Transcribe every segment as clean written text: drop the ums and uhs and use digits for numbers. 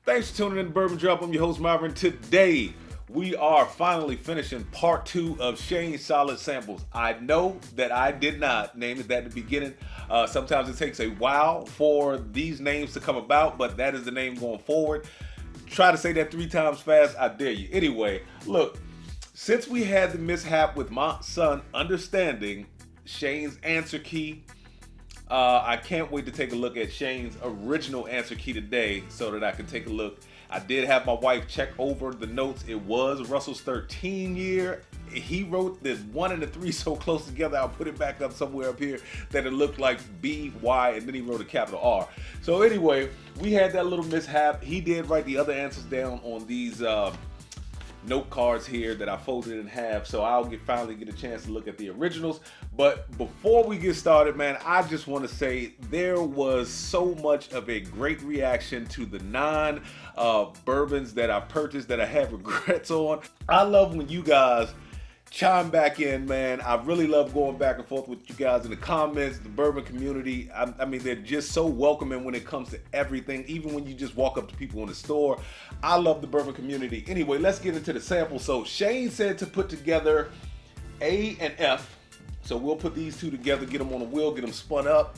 Thanks for tuning in to Bourbon Drop. I'm your host, Marvin. Today, we are finally finishing part 2 of Shane's Solid Samples. I know that I did not name it that at the beginning. Sometimes it takes a while for these names to come about, but that is the name going forward. Try to say that 3 times fast, I dare you. Anyway, look, since we had the mishap with my son understanding Shane's answer key, I can't wait to take a look at Shane's original answer key today so that I can take a look. I did have my wife check over the notes. It was Russell's 13 year. He wrote the 1 and the 3 so close together, I'll put it back up somewhere up here, that it looked like B, Y, and then he wrote a capital R. So anyway, we had that little mishap. He did write the other answers down on these note cards here that I folded in half, so I'll finally get a chance to look at the originals. But before we get started, man, I just want to say there was so much of a great reaction to the bourbons that I purchased that I have regrets on. I love when you guys chime back in, man. I really love going back and forth with you guys in the comments, the bourbon community. I mean, they're just so welcoming when it comes to everything, even when you just walk up to people in the store. I love the bourbon community. Anyway, let's get into the sample. So Shane said to put together A and F. So we'll put these two together, get them on the wheel, get them spun up.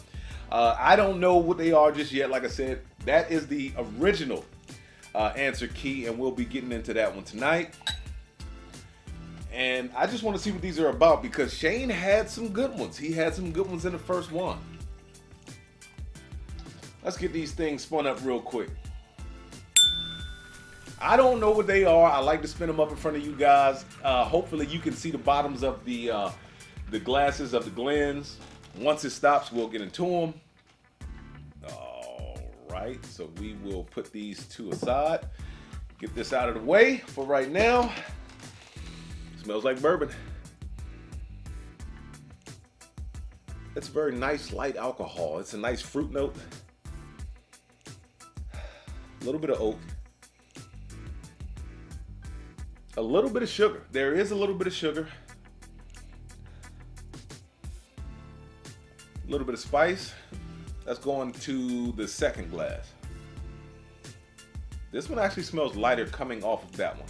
I don't know what they are just yet. Like I said, that is the original answer key, and we'll be getting into that one tonight. And I just want to see what these are about because Shane had some good ones. He had some good ones in the first one. Let's get these things spun up real quick. I don't know what they are. I like to spin them up in front of you guys. Hopefully you can see the bottoms of the glasses of the Glens. Once it stops, we'll get into them. All right, so we will put these two aside. Get this out of the way for right now. Smells like bourbon. It's a very nice light alcohol. It's a nice fruit note. A little bit of oak. A little bit of sugar. There is a little bit of sugar. A little bit of spice. That's going to the second glass. This one actually smells lighter coming off of that one.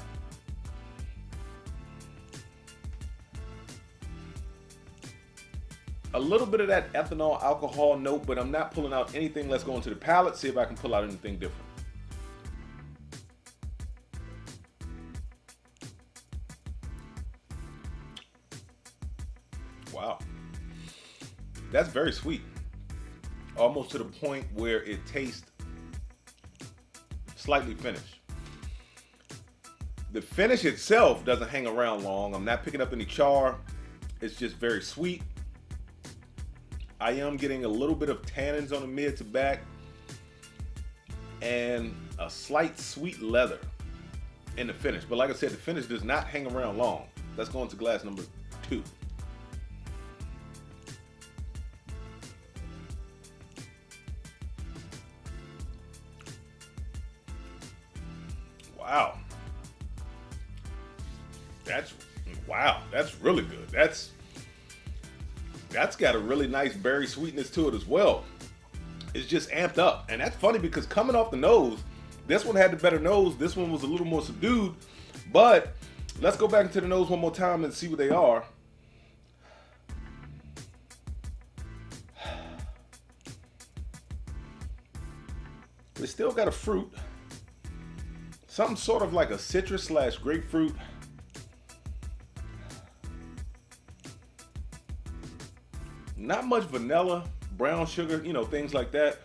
A little bit of that ethanol alcohol note, but I'm not pulling out anything. Let's go into the palate, see if I can pull out anything different. Wow. That's very sweet. Almost to the point where it tastes slightly finished. The finish itself doesn't hang around long. I'm not picking up any char. It's just very sweet. I am getting a little bit of tannins on the mid to back and a slight sweet leather in the finish. But like I said, the finish does not hang around long. Let's go into glass number 2. Wow. That's really good. That's got a really nice berry sweetness to it as well. It's just amped up. And that's funny because coming off the nose, this one had the better nose. This one was a little more subdued. But let's go back into the nose one more time and see what they are. We still got a fruit. Something sort of like a citrus / grapefruit. Not much vanilla, brown sugar, things like that.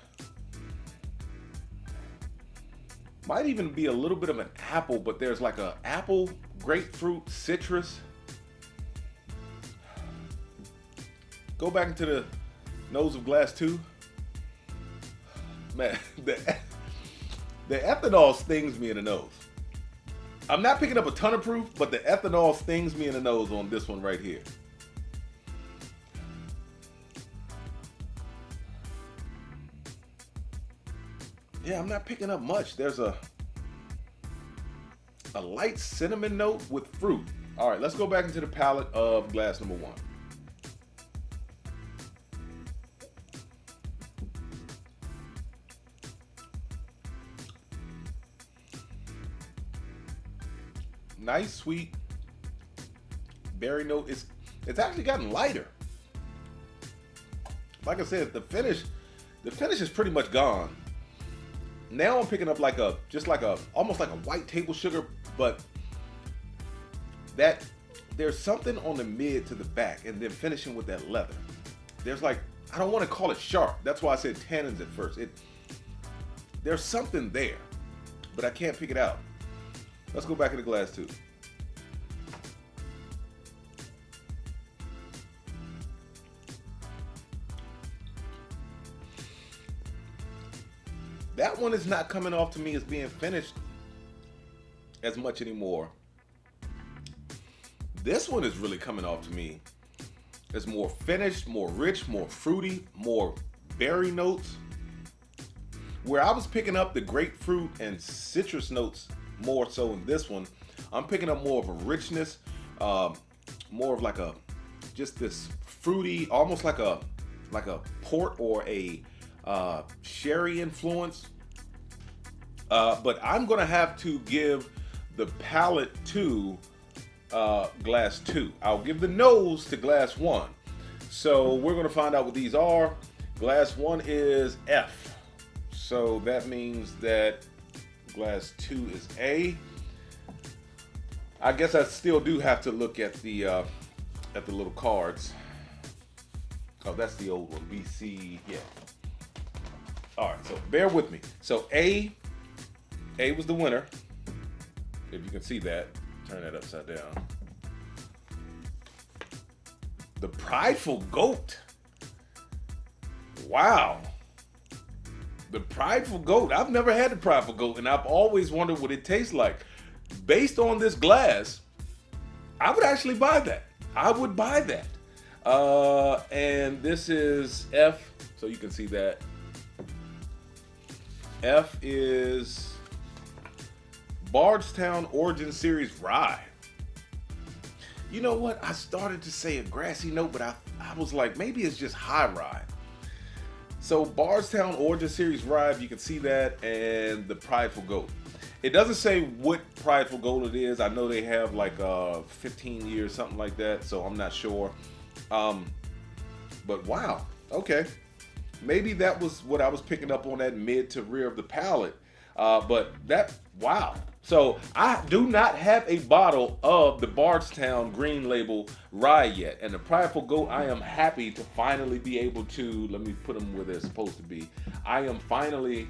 Might even be a little bit of an apple, but there's like a apple, grapefruit, citrus. Go back into the nose of glass 2. Man, the ethanol stings me in the nose. I'm not picking up a ton of proof, but the ethanol stings me in the nose on this one right here. Yeah, I'm not picking up much. There's a light cinnamon note with fruit. All right, let's go back into the palate of glass number 1. Nice sweet berry note. It's actually gotten lighter. Like I said, the finish is pretty much gone. Now I'm picking up almost like a white table sugar, but there's something on the mid to the back, and then finishing with that leather. There's like, I don't want to call it sharp. That's why I said tannins at first. There's something there, but I can't pick it out. Let's go back in the glass too. That one is not coming off to me as being finished as much anymore. This one is really coming off to me as more finished, more rich, more fruity, more berry notes. Where I was picking up the grapefruit and citrus notes more so in this one, I'm picking up more of a richness, more of just this fruity, almost like a port or a sherry influence. But I'm gonna have to give the palate to glass 2. I'll give the nose to glass 1. So we're gonna find out what these are. Glass 1 is F. So that means that glass 2 is A. I guess I still do have to look at the little cards. Oh, that's the old one. B, C, yeah. All right, so bear with me. So A was the winner. If you can see that, turn that upside down. The Prideful Goat. Wow. The Prideful Goat. I've never had the Prideful Goat, and I've always wondered what it tastes like. Based on this glass, I would actually buy that. I would buy that. And this is F, so you can see that. F is Bardstown Origin Series Rye. You know what? I started to say a grassy note, but I was like, maybe it's just high rye. So Bardstown Origin Series Rye, you can see that, and the Prideful Goat. It doesn't say what Prideful Goat it is. I know they have like 15 years, something like that, so I'm not sure. But wow, okay. Maybe that was what I was picking up on that mid to rear of the palate. But wow. So I do not have a bottle of the Bardstown Green Label Rye yet. And the Prideful Goat, I am happy to finally be able to, let me put them where they're supposed to be. I am finally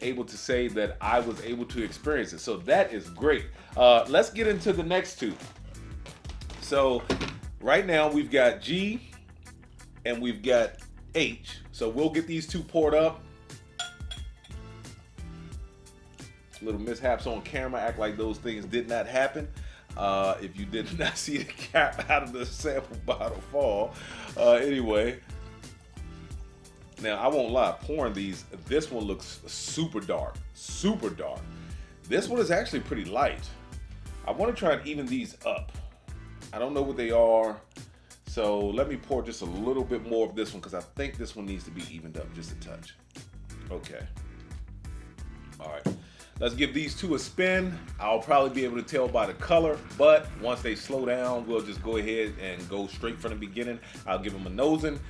able to say that I was able to experience it. So that is great. Let's get into the next two. So right now we've got G and we've got H. So we'll get these two poured up. Little mishaps on camera, act like those things did not happen. If you did not see the cap out of the sample bottle fall. Anyway, now I won't lie, pouring these, this one looks super dark, super dark. This one is actually pretty light. I want to try and even these up. I don't know what they are. So let me pour just a little bit more of this one because I think this one needs to be evened up just a touch. Okay. All right. Let's give these two a spin. I'll probably be able to tell by the color, but once they slow down, we'll just go ahead and go straight from the beginning. I'll give them a nosing,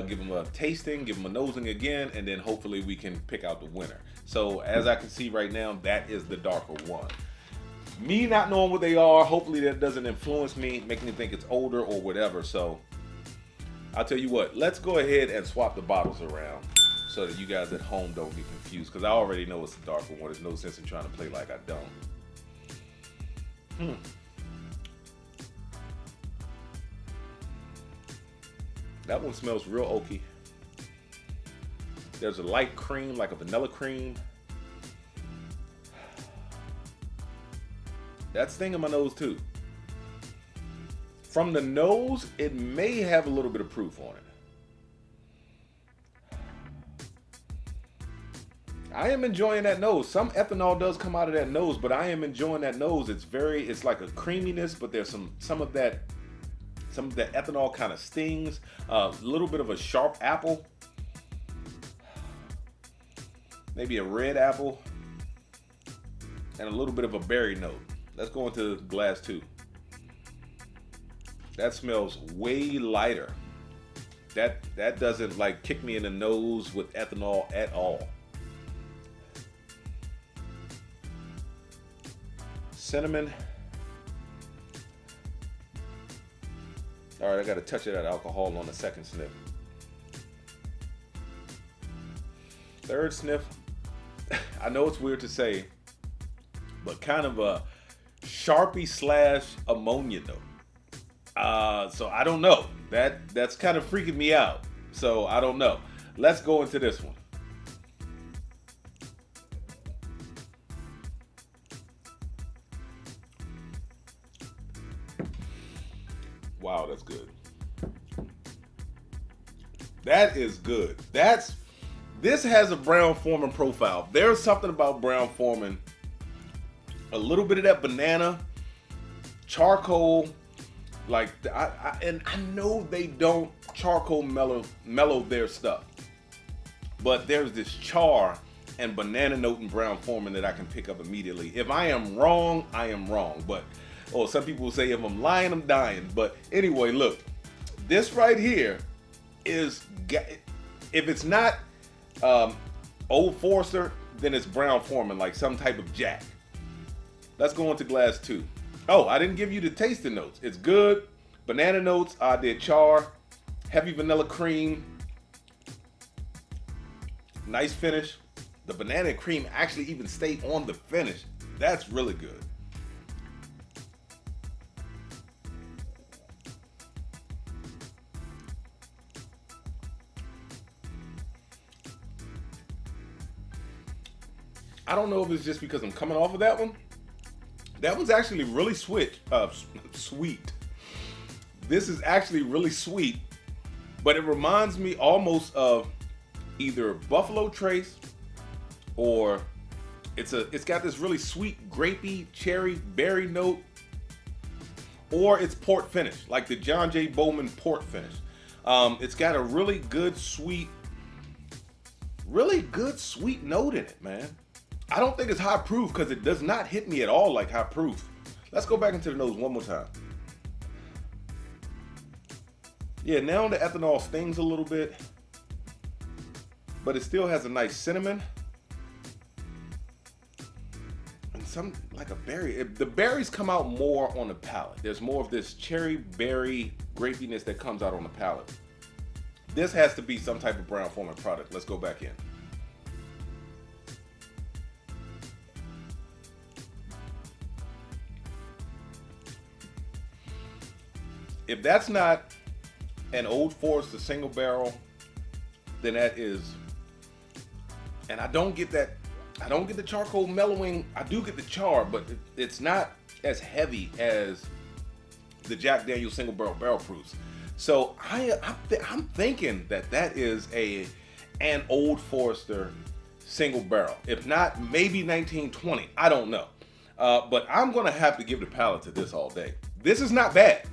give them a tasting, give them a nosing again, and then hopefully we can pick out the winner. So as I can see right now, that is the darker one. Me not knowing what they are, hopefully that doesn't influence me, make me think it's older or whatever. So I'll tell you what, let's go ahead and swap the bottles around so that you guys at home don't get confused, because I already know it's a darker one. There's no sense in trying to play like I don't. That one smells real oaky. There's a light cream, like a vanilla cream. That's stinging my nose too. From the nose, it may have a little bit of proof on it. I am enjoying that nose. Some ethanol does come out of that nose, but I am enjoying that nose. It's like a creaminess, but there's some of that ethanol kind of stings. A little bit of a sharp apple. Maybe a red apple. And a little bit of a berry note. Let's go into glass 2. That smells way lighter. That doesn't like kick me in the nose with ethanol at all. Cinnamon. All right, I got to touch of that alcohol on the second sniff. Third sniff, I know it's weird to say, but kind of a Sharpie / ammonia note. So I don't know. That's kind of freaking me out. So I don't know. Let's go into this one. Wow, that's good. That is good. This has a Brown-Forman profile. There's something about Brown-Forman. A little bit of that banana, charcoal, like and I know they don't charcoal mellow their stuff, but there's this char and banana note in Brown-Forman that I can pick up immediately. If I am wrong, I am wrong. But some people will say if I'm lying, I'm dying. But anyway, look, this right here is, if it's not Old Forester, then it's Brown-Forman, like some type of Jack. Let's go into glass 2. Oh, I didn't give you the tasting notes. It's good. Banana notes, I did char, heavy vanilla cream, nice finish. The banana cream actually even stayed on the finish. That's really good. I don't know if it's just because I'm coming off of that one. That one's actually really sweet. This is actually really sweet, but it reminds me almost of either Buffalo Trace, or it's got this really sweet grapey cherry berry note, or it's port finish, like the John J. Bourbon port finish. It's got a really good sweet note in it, man. I don't think it's high proof because it does not hit me at all like high proof. Let's go back into the nose one more time. Yeah, now the ethanol stings a little bit, but it still has a nice cinnamon and some like a berry. The berries come out more on the palate. There's more of this cherry berry grapiness that comes out on the palate. This has to be some type of Brown-Forman product. Let's go back in. If that's not an Old Forester single barrel, then that is, and I don't get that, I don't get the charcoal mellowing. I do get the char, but it's not as heavy as the Jack Daniel's single barrel proofs. So I'm thinking that is an Old Forester single barrel. If not, maybe 1920. I don't know. But I'm gonna have to give the palate to this all day. This is not bad,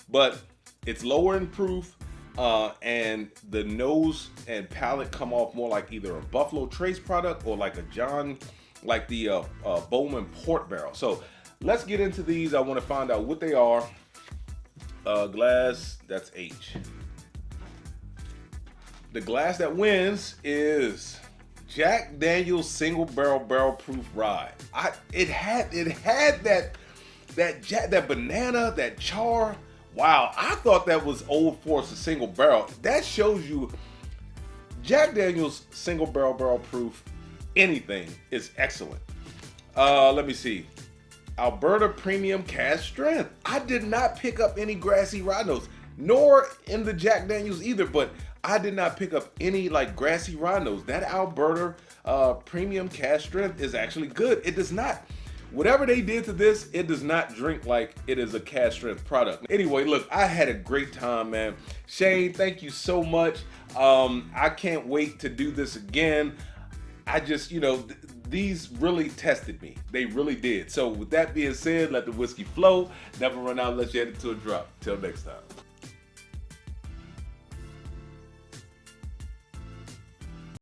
but it's lower in proof, and the nose and palate come off more like either a Buffalo Trace product or like the Bowman Port Barrel. So let's get into these. I want to find out what they are. Glass, that's H. The glass that wins is Jack Daniel's single barrel proof rye. It had that banana, that char. Wow, I thought that was Old Forester single barrel. That shows you Jack Daniel's single barrel proof anything is excellent. Let me see. Alberta Premium Cask Strength. I did not pick up any grassy rye notes, nor in the Jack Daniel's either, but I did not pick up any like grassy rye notes. That Alberta Premium Cask Strength is actually good. It does not, whatever they did to this, it does not drink like it is a cask strength product. Anyway, look, I had a great time, man. Shane, thank you so much. I can't wait to do this again. I just, these really tested me. They really did. So with that being said, let the whiskey flow. Never run out unless you head it to a drop. Till next time.